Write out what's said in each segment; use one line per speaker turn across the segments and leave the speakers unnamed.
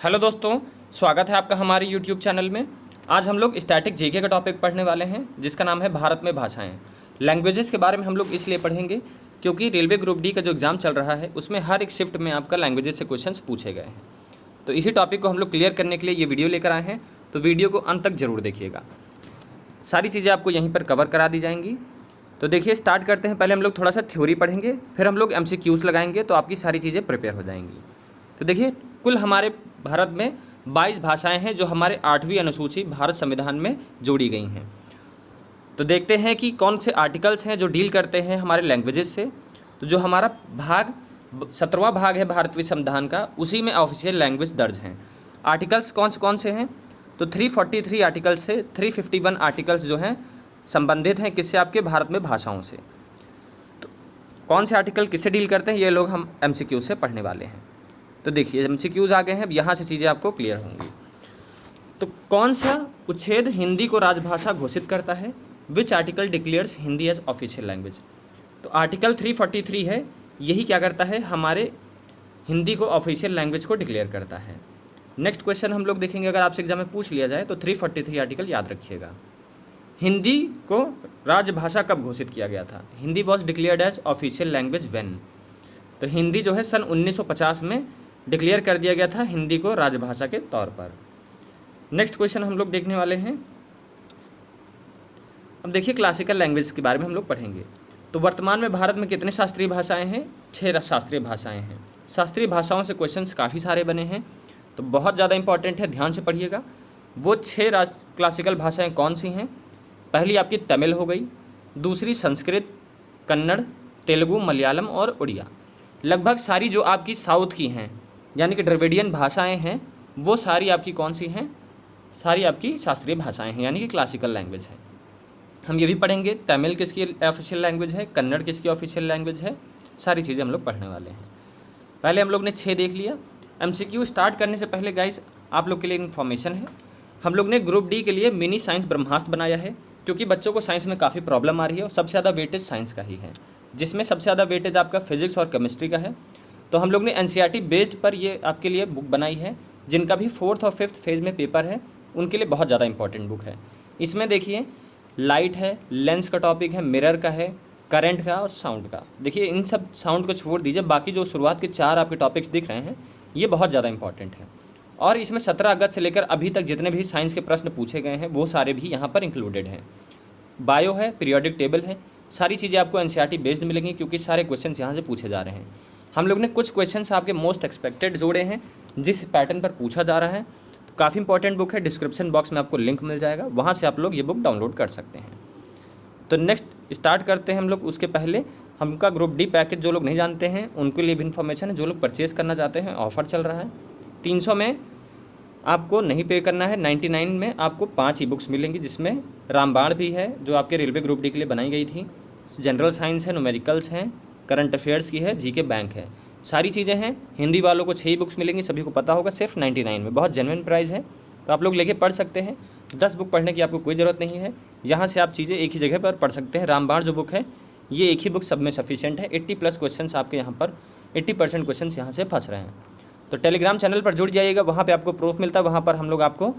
Hello दोस्तों, स्वागत है आपका हमारे यूट्यूब चैनल में। आज हम लोग स्टैटिक जीके का टॉपिक पढ़ने वाले हैं जिसका नाम है भारत में भाषाएं। लैंग्वेजेस के बारे में हम लोग इसलिए पढ़ेंगे क्योंकि रेलवे ग्रुप डी का जो एग्ज़ाम चल रहा है उसमें हर एक शिफ्ट में आपका लैंग्वेजेस से क्वेश्चंस पूछे गए हैं। तो इसी टॉपिक को हम लोग क्लियर करने के लिए ये वीडियो लेकर आए हैं, तो वीडियो को अंत तक जरूर देखिएगा। सारी चीज़ें आपको यहीं पर कवर करा दी जाएंगी। तो देखिए, स्टार्ट करते हैं। पहले हम लोग थोड़ा सा थ्योरी पढ़ेंगे, फिर हम लोग MCQs लगाएंगे, तो आपकी सारी चीज़ें प्रिपेयर हो जाएंगी। तो देखिए, कुल हमारे भारत में 22 भाषाएं हैं जो हमारे 8वीं अनुसूची भारत संविधान में जोड़ी गई हैं। तो देखते हैं कि कौन से आर्टिकल्स हैं जो डील करते हैं हमारे लैंग्वेजेस से। तो जो हमारा भाग 17वां भाग है भारतीय संविधान का, उसी में ऑफिशियल लैंग्वेज दर्ज हैं। आर्टिकल्स कौन से हैं? तो 343 आर्टिकल्स से 351 आर्टिकल्स जो हैं संबंधित हैं किससे? आपके भारत में भाषाओं से। तो कौन से आर्टिकल किससे डील करते हैं, ये लोग हम MCQ से पढ़ने वाले हैं। तो देखिए, MCQs आ गए हैं, अब यहाँ से चीज़ें आपको क्लियर होंगी। तो कौन सा उच्छेद हिंदी को राजभाषा घोषित करता है? Which article declares Hindi as official language? तो आर्टिकल 343 है, यही क्या करता है, हमारे हिंदी को ऑफिशियल लैंग्वेज को डिक्लेयर करता है। नेक्स्ट क्वेश्चन हम लोग देखेंगे, अगर आपसे एग्जाम में पूछ लिया जाए तो 343 आर्टिकल याद रखिएगा। हिंदी को राजभाषा कब घोषित किया गया था? Hindi was declared as official language when? तो हिंदी जो है सन 1950 में डिक्लेयर कर दिया गया था हिंदी को राजभाषा के तौर पर। नेक्स्ट क्वेश्चन हम लोग देखने वाले हैं। अब देखिए, क्लासिकल लैंग्वेज के बारे में हम लोग पढ़ेंगे। तो वर्तमान में भारत में कितने शास्त्रीय भाषाएं हैं? 6 शास्त्रीय भाषाएं हैं। शास्त्रीय भाषाओं से क्वेश्चंस काफ़ी सारे बने हैं, तो बहुत ज़्यादा इंपॉर्टेंट है, ध्यान से पढ़िएगा। वो 6 क्लासिकल भाषाएँ कौन सी हैं? पहली आपकी तमिल हो गई, दूसरी संस्कृत, कन्नड़, तेलुगु, मलयालम और उड़िया। लगभग सारी जो आपकी साउथ की हैं यानी कि द्रविडियन भाषाएं हैं, वो सारी आपकी कौन सी हैं? सारी आपकी शास्त्रीय भाषाएं हैं यानी कि क्लासिकल लैंग्वेज है। हम ये भी पढ़ेंगे तमिल किसकी ऑफिशियल लैंग्वेज है, कन्नड़ किसकी ऑफिशियल लैंग्वेज है, सारी चीज़ें हम लोग पढ़ने वाले हैं। पहले हम लोग ने 6 देख लिया। MCQ स्टार्ट करने से पहले गाइस आप लोग के लिए इन्फॉर्मेशन है, हम लोग ने ग्रुप डी के लिए मिनी साइंस ब्रह्मास्त्र बनाया है, क्योंकि बच्चों को साइंस में काफ़ी प्रॉब्लम आ रही है और सबसे ज़्यादा वेटेज साइंस का ही है, जिसमें सबसे ज़्यादा वेटेज आपका फिजिक्स और केमिस्ट्री का है। तो हम लोग ने NCERT बेस्ड पर ये आपके लिए बुक बनाई है, जिनका भी 4th और 5th फेज़ में पेपर है, उनके लिए बहुत ज़्यादा इंपॉर्टेंट बुक है। इसमें देखिए, लाइट है, लेंस का टॉपिक है, मिरर का है, करंट का और साउंड का। देखिए, इन सब साउंड को छोड़ दीजिए, बाकी जो शुरुआत के 4 आपके टॉपिक्स दिख रहे हैं ये बहुत ज़्यादा इंपॉर्टेंट है। और इसमें 17 अगस्त से लेकर अभी तक जितने भी साइंस के प्रश्न पूछे गए हैं वो सारे भी यहाँ पर इंक्लूडेड हैं। बायो है, पीरियोडिक टेबल है, सारी चीज़ें आपको NCERT बेस्ड मिलेंगी, क्योंकि सारे क्वेश्चन यहाँ से पूछे जा रहे हैं। हम लोग ने कुछ क्वेश्चंस आपके मोस्ट एक्सपेक्टेड जोड़े हैं जिस पैटर्न पर पूछा जा रहा है। तो काफ़ी इंपॉर्टेंट बुक है, डिस्क्रिप्शन बॉक्स में आपको लिंक मिल जाएगा, वहाँ से आप लोग ये बुक डाउनलोड कर सकते हैं। तो नेक्स्ट स्टार्ट करते हैं हम लोग। उसके पहले हमका ग्रुप डी पैकेज जो लोग नहीं जानते हैं उनके लिए भी इन्फॉर्मेशन है। जो लोग परचेज़ करना चाहते हैं, ऑफर चल रहा है, 300 में आपको नहीं पे करना है, 99 में आपको 5 ई-बुक्स मिलेंगी, जिसमें रामबाण भी है जो आपके रेलवे ग्रुप डी के लिए बनाई गई थी, जनरल साइंस है, न्यूमेरिकल्स हैं, करंट अफेयर्स की है, जीके बैंक है, सारी चीज़ें हैं। हिंदी वालों को 6 बुक्स मिलेंगी, सभी को पता होगा, सिर्फ 99 में, बहुत जेन्युइन प्राइस है। तो आप लोग लेके पढ़ सकते हैं। 10 बुक पढ़ने की आपको कोई ज़रूरत नहीं है, यहाँ से आप चीज़ें एक ही जगह पर पढ़ सकते हैं। रामबाण जो बुक है ये एक ही बुक सब में सफिशिएंट है। 80+ क्वेश्चन आपके यहाँ पर 80% क्वेश्चन यहाँ से फंस रहे हैं। तो टेलीग्राम चैनल पर जुड़ जाइएगा, वहाँ पे आपको प्रूफ मिलता है, वहाँ पर हम लोग आपको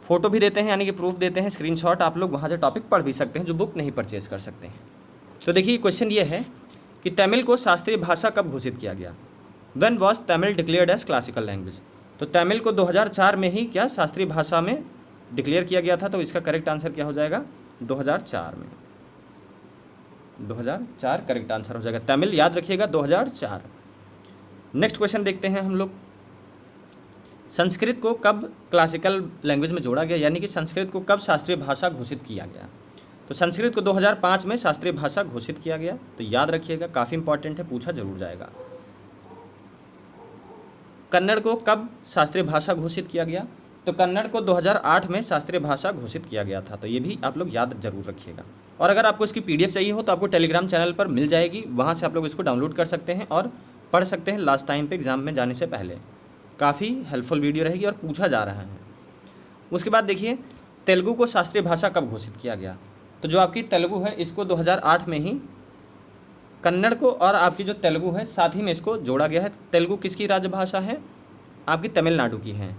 फ़ोटो भी देते हैं यानी कि प्रूफ देते हैं, स्क्रीनशॉट, आप लोग वहाँ से टॉपिक पढ़ भी सकते हैं जो बुक नहीं परचेज़ कर सकते हैं। तो देखिए, क्वेश्चन ये है कि तमिल को शास्त्रीय भाषा कब घोषित किया गया? When was Tamil declared as classical language? तो तमिल को 2004 में ही क्या शास्त्रीय भाषा में डिक्लेयर किया गया था। तो इसका करेक्ट आंसर क्या हो जाएगा? 2004 में। 2004 करेक्ट आंसर हो जाएगा। तमिल याद रखिएगा, 2004। नेक्स्ट क्वेश्चन देखते हैं हम लोग। संस्कृत को कब क्लासिकल लैंग्वेज में जोड़ा गया, यानी कि संस्कृत को कब शास्त्रीय भाषा घोषित किया गया? तो संस्कृत को 2005 में शास्त्रीय भाषा घोषित किया गया। तो याद रखिएगा, काफ़ी इंपॉर्टेंट है, पूछा जरूर जाएगा। कन्नड़ को कब शास्त्रीय भाषा घोषित किया गया? तो कन्नड़ को 2008 में शास्त्रीय भाषा घोषित किया गया था। तो ये भी आप लोग याद जरूर रखिएगा। और अगर आपको इसकी PDF चाहिए हो तो आपको टेलीग्राम चैनल पर मिल जाएगी, वहाँ से आप लोग इसको डाउनलोड कर सकते हैं और पढ़ सकते हैं लास्ट टाइम पे एग्ज़ाम में जाने से पहले। काफ़ी हेल्पफुल वीडियो रहेगी और पूछा जा रहा है। उसके बाद देखिए, तेलुगु को शास्त्रीय भाषा कब घोषित किया गया? तो जो आपकी तेलुगु है इसको 2008 में ही कन्नड़ को और आपकी जो तेलुगु है साथ ही में इसको जोड़ा गया है। तेलुगु किसकी राजभाषा है? आपकी तमिलनाडु की है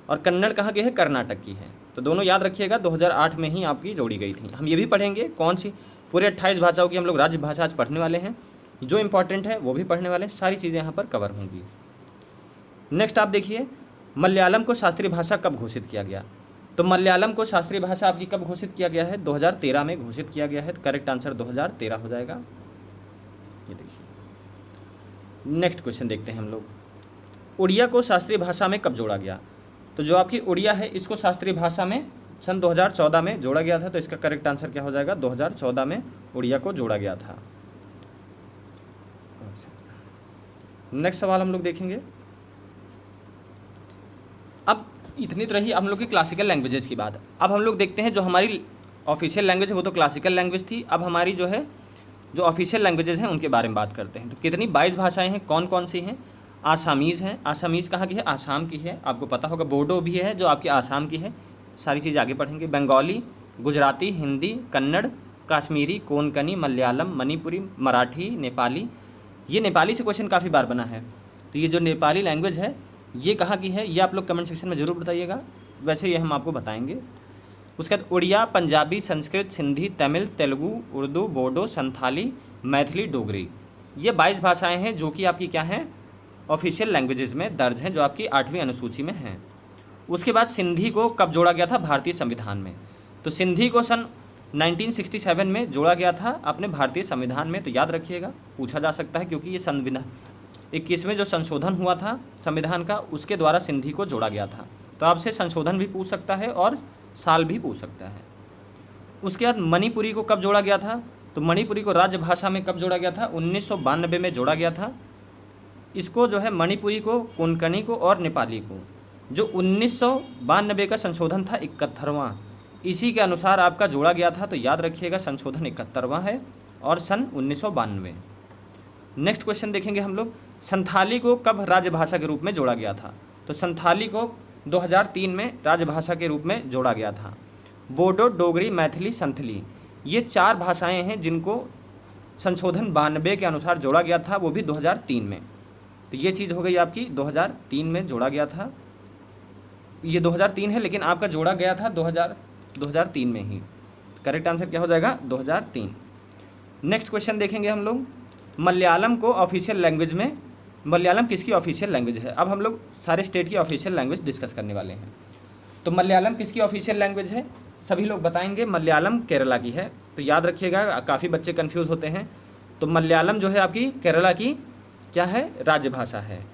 और कन्नड़ कहाँ की है, कर्नाटक की है। तो दोनों याद रखिएगा, 2008 में ही आपकी जोड़ी गई थी। हम ये भी पढ़ेंगे कौन सी, पूरे 28 भाषाओं की हम लोग राज्य भाषा आज पढ़ने वाले हैं, जो इंपॉर्टेंट है वो भी पढ़ने वाले हैं, सारी चीज़ें यहाँ पर कवर होंगी। नेक्स्ट आप देखिए, मलयालम को शास्त्रीय भाषा कब घोषित किया गया। तो मलयालम को शास्त्रीय भाषा आपकी कब घोषित किया गया है, 2013 में घोषित किया गया है। करेक्ट आंसर 2013 हो जाएगा। ये देखिए, नेक्स्ट क्वेश्चन देखते हैं हम लोग, उड़िया को शास्त्रीय भाषा में कब जोड़ा गया। तो जो आपकी उड़िया है इसको शास्त्रीय भाषा में सन 2014 में जोड़ा गया था। तो इसका करेक्ट आंसर क्या हो जाएगा, 2014 में उड़िया को जोड़ा गया था। नेक्स्ट सवाल हम लोग देखेंगे। अब इतनी तरह ही हम लोग की क्लासिकल लैंग्वेजेस की बात। अब हम लोग देखते हैं जो हमारी ऑफिशियल लैंग्वेज है वो तो क्लासिकल लैंग्वेज थी। अब हमारी जो है जो ऑफिशियल लैंग्वेजेस हैं उनके बारे में बात करते हैं। तो कितनी 22 भाषाएं हैं, कौन कौन सी हैं। आसामीज़ हैं, आसामीज़ कहाँ की है, आसाम की है, आपको पता होगा। बोडो भी है जो आपकी आसाम की है, सारी चीज़ आगे पढ़ेंगे। बंगाली, गुजराती, हिंदी, कन्नड़, काश्मीरी, कोंकणी, मलयालम, मणिपुरी, मराठी, नेपाली। ये नेपाली से क्वेश्चन काफ़ी बार बना है। तो ये जो नेपाली लैंग्वेज है ये कहाँ की है, ये आप लोग कमेंट सेक्शन में ज़रूर बताइएगा, वैसे ये हम आपको बताएंगे। उसके बाद उड़िया, पंजाबी, संस्कृत, सिंधी, तमिल, तेलुगु, उर्दू, बोडो, संथाली, मैथिली, डोगरी। ये 22 भाषाएं हैं जो कि आपकी क्या हैं, ऑफिशियल लैंग्वेजेस में दर्ज हैं, जो आपकी 8वीं अनुसूची में हैं। उसके बाद सिंधी को कब जोड़ा गया था, भारतीय संविधान में। तो सिंधी को सन 1967 में जोड़ा गया था अपने भारतीय संविधान में। तो याद रखिएगा, पूछा जा सकता है, क्योंकि ये संविधान 21वें जो संशोधन हुआ था संविधान का, उसके द्वारा सिंधी को जोड़ा गया था। तो आपसे संशोधन भी पूछ सकता है और साल भी पूछ सकता है। उसके बाद मणिपुरी को कब जोड़ा गया था। तो मणिपुरी को राज्य भाषा में कब जोड़ा गया था, 1992 में जोड़ा गया था। इसको जो है मणिपुरी को, कोंकणी को और नेपाली को, जो 1992 का संशोधन था 71वां, इसी के अनुसार आपका जोड़ा गया था। तो याद रखिएगा, संशोधन 71वां है और सन 1992। नेक्स्ट क्वेश्चन देखेंगे हम लोग, संथाली को कब राजभाषा के रूप में जोड़ा गया था। तो संथाली को 2003 में राजभाषा के रूप में जोड़ा गया था। बोडो, डोगरी, मैथिली, संथली, ये 4 भाषाएं हैं जिनको संशोधन 92 के अनुसार जोड़ा गया था, वो भी 2003 में। तो ये चीज़ हो गई आपकी 2003 में जोड़ा गया था। ये 2003 है, लेकिन आपका जोड़ा गया था 2003 में ही। करेक्ट आंसर क्या हो जाएगा, 2003। नेक्स्ट क्वेश्चन देखेंगे हम लोग, मलयालम को ऑफिशियल लैंग्वेज में, मलयालम किसकी ऑफिशियल लैंग्वेज है। अब हम लोग सारे स्टेट की ऑफिशियल लैंग्वेज डिस्कस करने वाले हैं। तो मलयालम किसकी ऑफिशियल लैंग्वेज है, सभी लोग बताएंगे। मलयालम केरला की है। तो याद रखिएगा, काफ़ी बच्चे कंफ्यूज होते हैं। तो मलयालम जो है आपकी केरला की क्या है, राजभाषा है।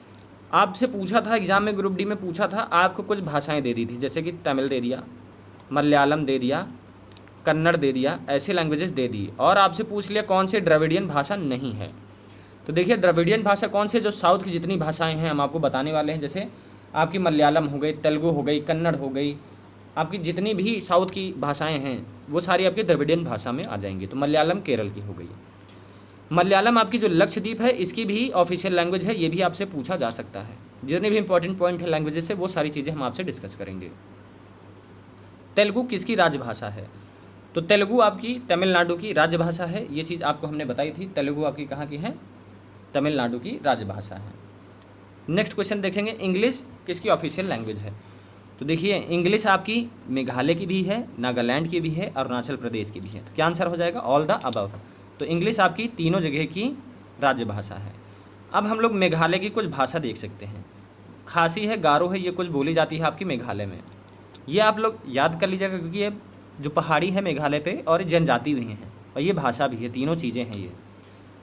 आपसे पूछा था एग्जाम में, ग्रुप डी में पूछा था, आपको कुछ भाषाएं दे दी थी, जैसे कि तमिल दे दिया, मलयालम दे दिया, कन्नड़ दे दिया, ऐसे लैंग्वेजेस दे दी। और आपसे पूछ लिया कौन से द्रविडियन भाषा नहीं है। तो देखिए, द्रविडियन भाषा कौन से, जो साउथ की जितनी भाषाएं हैं हम आपको बताने वाले हैं। जैसे आपकी मलयालम हो गई, तेलुगु हो गई, कन्नड़ हो गई, आपकी जितनी भी साउथ की भाषाएं हैं वो सारी आपकी द्रविडियन भाषा में आ जाएंगी। तो मलयालम केरल की हो गई। मलयालम आपकी जो लक्षद्वीप है इसकी भी ऑफिशियल लैंग्वेज है, ये भी आपसे पूछा जा सकता है। जितने भी इंपॉर्टेंट पॉइंट है लैंग्वेजेस से, वो सारी चीज़ें हम आपसे डिस्कस करेंगे। तेलुगु किसकी राजभाषा है। तो तेलुगु आपकी तमिलनाडु की राजभाषा है, ये चीज़ आपको हमने बताई थी। तेलुगु आपकी कहाँ की है, तमिलनाडु की राजभाषा है। नेक्स्ट क्वेश्चन देखेंगे, इंग्लिश किसकी ऑफिशियल लैंग्वेज है। तो देखिए, इंग्लिश आपकी मेघालय की भी है, नागालैंड की भी है, अरुणाचल प्रदेश की भी है। तो क्या आंसर हो जाएगा, ऑल द अबव। तो इंग्लिश आपकी तीनों जगह की राजभाषा है। अब हम लोग मेघालय की कुछ भाषा देख सकते हैं। खासी है, गारो है, ये कुछ बोली जाती है आपकी मेघालय में। ये आप लोग याद कर लीजिएगा, क्योंकि ये जो पहाड़ी है मेघालय पे, और जनजाति भी हैं और ये भाषा भी है, तीनों चीज़ें हैं ये।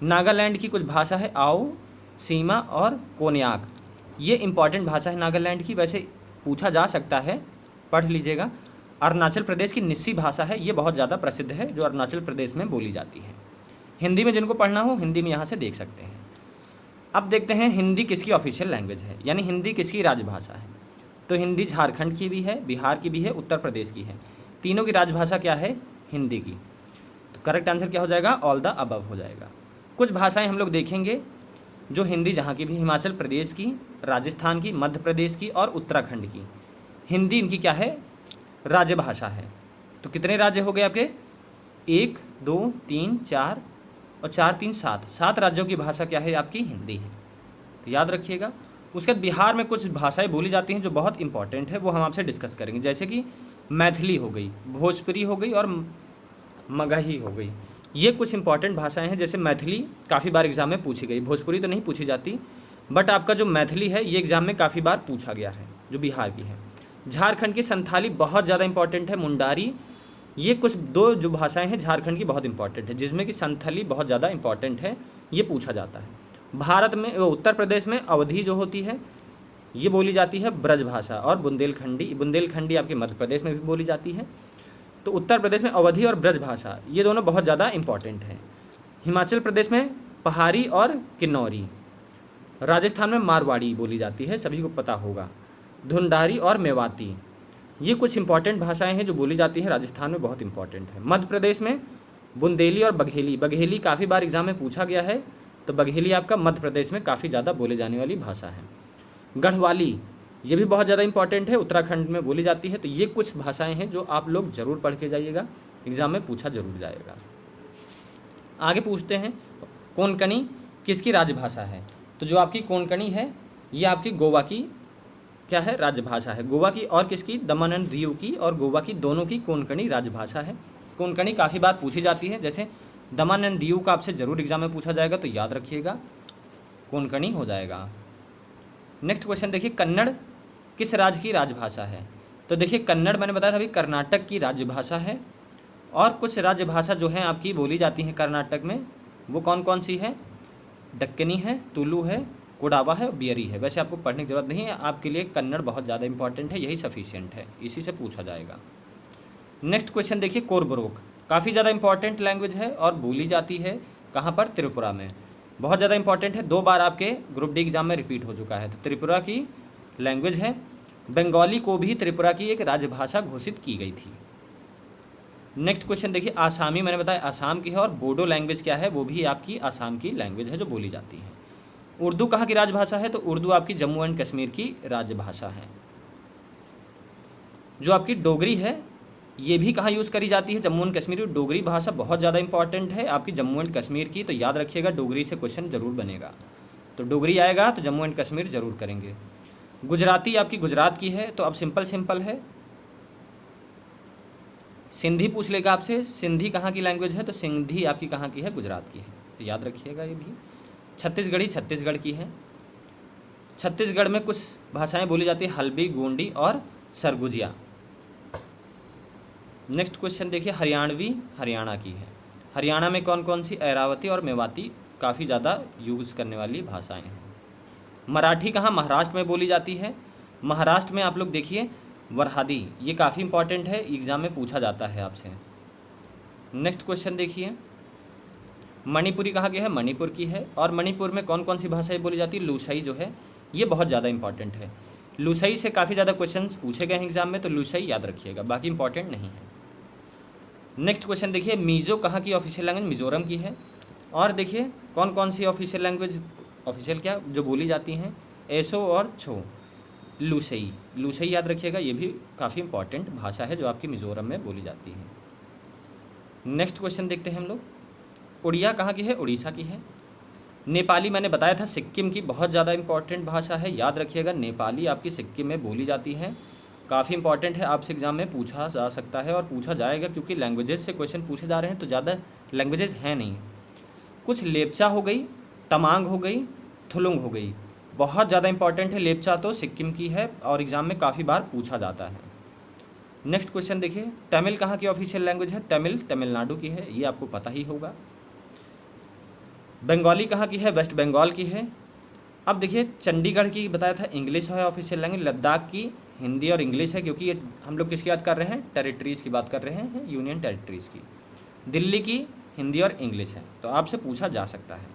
नागालैंड की कुछ भाषा है आओ, सीमा और कोन्याक, ये इंपॉर्टेंट भाषा है नागालैंड की, वैसे पूछा जा सकता है, पढ़ लीजिएगा। अरुणाचल प्रदेश की निस्सी भाषा है, ये बहुत ज़्यादा प्रसिद्ध है, जो अरुणाचल प्रदेश में बोली जाती है। हिंदी में जिनको पढ़ना हो हिंदी में यहाँ से देख सकते हैं। अब देखते हैं हिंदी किसकी ऑफिशियल लैंग्वेज है, यानी हिंदी किसकी राजभाषा है। तो हिंदी झारखंड की भी है, बिहार की भी है, उत्तर प्रदेश की है। तीनों की राजभाषा क्या है, हिंदी की। तो करेक्ट आंसर क्या हो जाएगा, ऑल द अबव हो जाएगा। कुछ भाषाएं हम लोग देखेंगे जो हिंदी जहाँ की भी, हिमाचल प्रदेश की, राजस्थान की, मध्य प्रदेश की और उत्तराखंड की, हिंदी इनकी क्या है, राजभाषा है। तो कितने राज्य हो गए आपके, 1 2 3 4 और 4 3 7 राज्यों की भाषा क्या है आपकी, हिंदी है। तो याद रखिएगा। उसके बाद बिहार में कुछ भाषाएं बोली जाती हैं जो बहुत इंपॉर्टेंट है, वो हम आपसे डिस्कस करेंगे, जैसे कि मैथिली हो गई, भोजपुरी हो गई और मगही हो गई। ये कुछ इंपॉर्टेंट भाषाएं हैं। जैसे मैथिली काफ़ी बार एग्जाम में पूछी गई, भोजपुरी तो नहीं पूछी जाती, बट आपका जो मैथिली है ये एग्जाम में काफ़ी बार पूछा गया है, जो बिहार की है। झारखंड की संथाली बहुत ज़्यादा इंपॉर्टेंट है, मुंडारी, ये कुछ दो जो भाषाएं हैं झारखंड की बहुत इंपॉर्टेंट है, जिसमें कि संथाली बहुत ज़्यादा इंपॉर्टेंट है, ये पूछा जाता है। भारत में उत्तर प्रदेश में अवधी जो होती है ये बोली जाती है ब्रज भाषा, और बुंदेलखंडी आपके मध्य प्रदेश में भी बोली जाती है। तो उत्तर प्रदेश में अवधी और ब्रज भाषा ये दोनों बहुत ज़्यादा इंपॉर्टेंट हैं। हिमाचल प्रदेश में पहाड़ी और किन्नौरी, राजस्थान में मारवाड़ी बोली जाती है, सभी को पता होगा, धुंडारी और मेवाती, ये कुछ इंपॉर्टेंट भाषाएं हैं जो बोली जाती हैं, राजस्थान में बहुत इंपॉर्टेंट है। मध्य प्रदेश में बुंदेली और बघेली, बघेली काफ़ी बार एग्जाम में पूछा गया है, तो बघेली आपका मध्य प्रदेश में काफ़ी ज़्यादा बोले जाने वाली भाषा है। गढ़वाली ये भी बहुत ज़्यादा इंपॉर्टेंट है, उत्तराखंड में बोली जाती है। तो ये कुछ भाषाएं हैं जो आप लोग ज़रूर पढ़ के जाइएगा, एग्ज़ाम में पूछा जरूर जाएगा। आगे पूछते हैं कोंकणी किसकी राजभाषा है। तो जो आपकी कोंकणी है ये आपकी गोवा की क्या है, राजभाषा है। गोवा की और किसकी, दमन एंड दीव की और गोवा की दोनों की कोंकणी राजभाषा है। कोंकणी काफ़ी बार पूछी जाती है, जैसे दमन एंड दीव का आपसे ज़रूर एग्जाम में पूछा जाएगा, तो याद रखिएगा कोंकणी हो जाएगा। नेक्स्ट क्वेश्चन देखिए, कन्नड़ किस राज्य की राजभाषा है। तो देखिए कन्नड़ मैंने बताया था अभी कर्नाटक की राजभाषा है, और कुछ राजभाषा जो है आपकी बोली जाती हैं कर्नाटक में, वो कौन कौन सी है, दक्कनी है, तुलु है, कोडावा है, बियरी है। वैसे आपको पढ़ने की जरूरत नहीं है, आपके लिए कन्नड़ बहुत ज़्यादा इंपॉर्टेंट है, यही सफिशिएंट है, इसी से पूछा जाएगा। नेक्स्ट क्वेश्चन देखिए, कोरबरोक काफ़ी ज़्यादा इंपॉर्टेंट लैंग्वेज है और बोली जाती है कहाँ पर, त्रिपुरा में, बहुत ज़्यादा इंपॉर्टेंट है, 2 बार आपके ग्रुप डी एग्जाम में रिपीट हो चुका है। तो त्रिपुरा की लैंग्वेज है। बंगाली को भी त्रिपुरा की एक राजभाषा घोषित की गई थी। नेक्स्ट क्वेश्चन देखिए, आसामी मैंने बताया आसाम की है, और बोडो लैंग्वेज क्या है, वो भी आपकी आसाम की लैंग्वेज है जो बोली जाती है। उर्दू कहाँ की राजभाषा है, तो उर्दू आपकी जम्मू एंड कश्मीर की राजभाषा है। जो आपकी डोगरी है ये भी कहाँ यूज़ करी जाती है, जम्मू एंड कश्मीर की। डोगरी भाषा बहुत ज़्यादा इंपॉर्टेंट है आपकी जम्मू एंड कश्मीर की, तो याद रखिएगा डोगरी से क्वेश्चन जरूर बनेगा। तो डोगरी आएगा तो जम्मू एंड कश्मीर जरूर करेंगे। गुजराती आपकी गुजरात की है, तो अब सिंपल है। सिंधी पूछ लेगा आपसे, सिंधी कहाँ की लैंग्वेज है, तो सिंधी आपकी कहाँ की है, गुजरात की है, तो याद रखिएगा ये भी। छत्तीसगढ़ी छत्तीसगढ़ की है। छत्तीसगढ़ में कुछ भाषाएं बोली जाती है, हल्बी, गोंडी और सरगुजिया। नेक्स्ट क्वेश्चन देखिए, हरियाणवी हरियाणा की है। हरियाणा में कौन कौन सी, ऐरावती और मेवाती काफ़ी ज़्यादा यूज़ करने वाली भाषाएं हैं। मराठी कहाँ, महाराष्ट्र में बोली जाती है। महाराष्ट्र में आप लोग देखिए वरहादी, ये काफ़ी इंपॉर्टेंट है, एग्ज़ाम में पूछा जाता है आपसे। नेक्स्ट क्वेश्चन देखिए, मणिपुरी कहाँ की है, मणिपुर की है। और मणिपुर में कौन कौन सी भाषाएं बोली जाती है, लूसाई जो है ये बहुत ज़्यादा इंपॉर्टेंट है। लूसाई से काफ़ी ज़्यादा क्वेश्चन पूछे गए हैं एग्जाम में, तो लूसाई याद रखिएगा, बाकी इंपॉर्टेंट नहीं है। नेक्स्ट क्वेश्चन देखिए, मीज़ो कहाँ की ऑफिशियल लैंग्वेज, मिजोरम की है। और देखिए कौन कौन सी ऑफिशियल लैंग्वेज, ऑफिशियल क्या जो बोली जाती हैं, एसो और छो, लूसई, लूसई याद रखिएगा, ये भी काफ़ी इंपॉर्टेंट भाषा है जो आपकी मिजोरम में बोली जाती है। नेक्स्ट क्वेश्चन देखते हैं हम लोग, उड़िया कहाँ की है, उड़ीसा की है। नेपाली मैंने बताया था सिक्किम की बहुत ज़्यादा इंपॉर्टेंट भाषा है, याद रखिएगा नेपाली आपकी सिक्किम में बोली जाती है, काफ़ी इंपॉर्टेंट है, आपसे एग्जाम में पूछा जा सकता है और पूछा जाएगा, क्योंकि लैंग्वेजेस से क्वेश्चन पूछे जा रहे हैं, तो ज़्यादा लैंग्वेजेस हैं नहीं। कुछ लेप्चा हो गई, तमांग हो गई, थुलुंग हो गई, बहुत ज़्यादा इंपॉर्टेंट है। लेप्चा तो सिक्किम की है और एग्ज़ाम में काफ़ी बार पूछा जाता है। नेक्स्ट क्वेश्चन देखिए, तमिल कहाँ की ऑफिशियल लैंग्वेज है, तमिल तमिलनाडु की है, ये आपको पता ही होगा। बंगाली कहाँ की है, वेस्ट बंगाल की है। अब देखिए चंडीगढ़ की बताया था इंग्लिश है ऑफिशियल लैंग्वेज, लद्दाख की हिंदी और इंग्लिश है, क्योंकि ये हम लोग किसकी बात कर रहे हैं, टेरिटरीज़ की बात कर रहे हैं, यूनियन टेरिटरीज़ की। दिल्ली की हिंदी और इंग्लिश है, तो आपसे पूछा जा सकता है।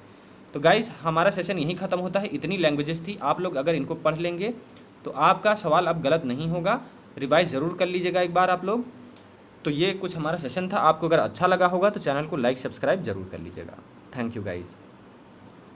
तो गाइस हमारा सेशन यहीं ख़त्म होता है, इतनी लैंग्वेजेस थी, आप लोग अगर इनको पढ़ लेंगे तो आपका सवाल अब गलत नहीं होगा। रिवाइज ज़रूर कर लीजिएगा एक बार आप लोग। तो ये कुछ हमारा सेशन था, आपको अगर अच्छा लगा होगा तो चैनल को लाइक सब्सक्राइब जरूर कर लीजिएगा। Thank you guys.